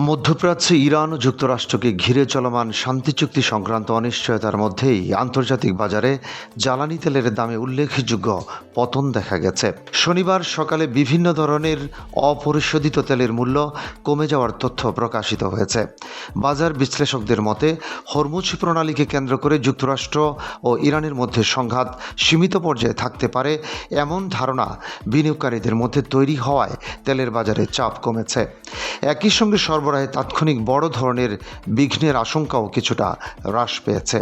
মধ্যপ্রাচ্যে ইরান ও যুক্তরাষ্ট্রকে ঘিরে চলমান শান্তি চুক্তি সংক্রান্ত অনিশ্চয়তার মধ্যেই আন্তর্জাতিক বাজারে জ্বালানি তেলের দামে উল্লেখযোগ্য পতন দেখা গেছে। শনিবার সকালে বিভিন্ন ধরনের অপরিশোধিত তেলের মূল্য কমে যাওয়ার তথ্য প্রকাশিত হয়েছে। বাজার বিশ্লেষকদের মতে হরমুজ প্রণালীকে কেন্দ্র করে যুক্তরাষ্ট্র ও ইরানের মধ্যে সংঘাত সীমিত পর্যায়ে থাকতে পারে এমন ধারণা বিনিয়োগকারীদের মধ্যে তৈরি হওয়ায় তেলের বাজারে চাপ কমেছে। একই সঙ্গে সরবরাহে তাৎক্ষণিক বড় ধরনের বিঘ্নের আশঙ্কাও কিছুটা হ্রাস পেয়েছে।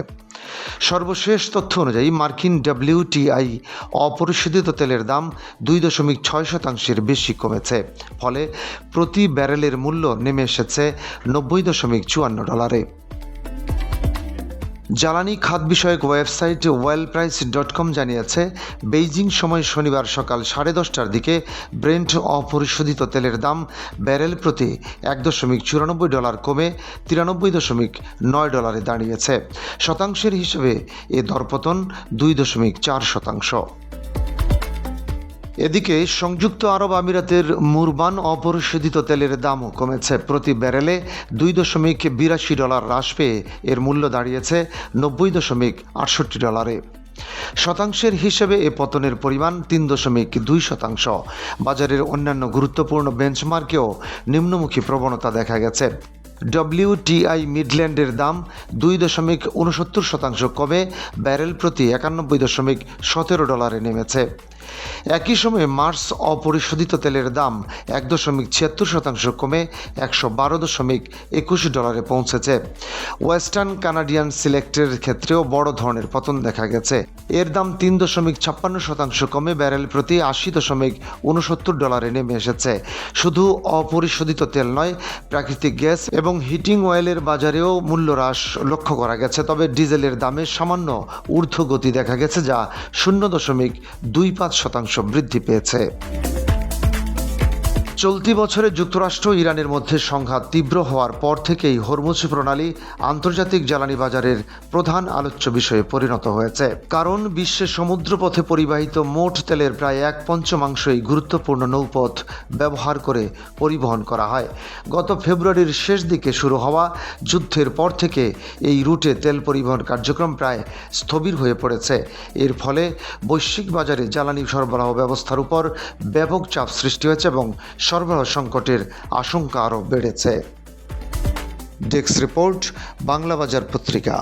সর্বশেষ তথ্য অনুযায়ী মার্কিন WTI অপরিশোধিত তেলের দাম 2.6% বেশি কমেছে। ফলে প্রতি ব্যারেলের মূল্য নেমে এসেছে $90.54। জ্বালানি খাত বিষয়ক ওয়েবসাইট oilprice.com জানিয়েছে, বেইজিং সময় শনিবার সকাল 10:30টার দিকে ব্রেন্ট অপরিশোধিত তেলের দাম ব্যারেল প্রতি $1.94 কমে $93.9 দাঁড়িয়েছে। শতাংশের হিসেবে এ দরপতন 2.4%। এদিকে সংযুক্ত আরব আমিরাতের মুরবান অপরিশোধিত তেলের দামও কমেছে। প্রতি ব্যারেলে $2.82 হ্রাস পেয়ে এর মূল্য দাঁড়িয়েছে $90.68। শতাংশের হিসেবে এ পতনের পরিমাণ 3.2%। বাজারের অন্যান্য গুরুত্বপূর্ণ বেঞ্চমার্কেও নিম্নমুখী প্রবণতা দেখা গেছে। WTI মিডল্যান্ডের দাম 2.69% কমে ব্যারেল প্রতি $91.17 নেমেছে। একই সময়ে মার্স অপরিশোধিত তেলের দাম 1.76% কমে $112.21 পৌঁছেছে। ওয়েস্টার্ন কানাডিয়ান সিলেক্টের ক্ষেত্রেও বড় ধরনের পতন দেখা গেছে। এর দাম 3.56% কমে ব্যারেল প্রতি $80.69 নেমে এসেছে। শুধু অপরিশোধিত তেল নয়, প্রাকৃতিক গ্যাস এবং হিটিং অয়েলের বাজারেও মূল্য হ্রাস লক্ষ্য করা গেছে। তবে ডিজেলের দামে সামান্য ঊর্ধ্বগতি দেখা গেছে, যা 0.25% বৃদ্ধি পেয়েছে। চলতি বছরে যুক্তরাষ্ট্র ও ইরানের মধ্যে সংঘাত তীব্র হওয়ার পর থেকেই হরমুজ প্রণালী আন্তর্জাতিক জ্বালানি বাজারের প্রধান আলোচ্য বিষয়ে পরিণত হয়েছে। কারণ বিশ্বে সমুদ্রপথে পরিবাহিত মোট তেলের প্রায় 1/5 গুরুত্বপূর্ণ নৌপথ ব্যবহার করে পরিবহন করা হয়। গত ফেব্রুয়ারির শেষ দিকে শুরু হওয়া যুদ্ধের পর থেকে এই রুটে তেল পরিবহন কার্যক্রম প্রায় স্থবির হয়ে পড়েছে। এর ফলে বৈশ্বিক বাজারে জ্বালানি সরবরাহ ব্যবস্থার উপর ব্যাপক চাপ সৃষ্টি হয়েছে এবং সরবরাহ সংকটের আশঙ্কা আরও বেড়েছে। ডেস্ক রিপোর্ট, বাংলা বাজার পত্রিকা।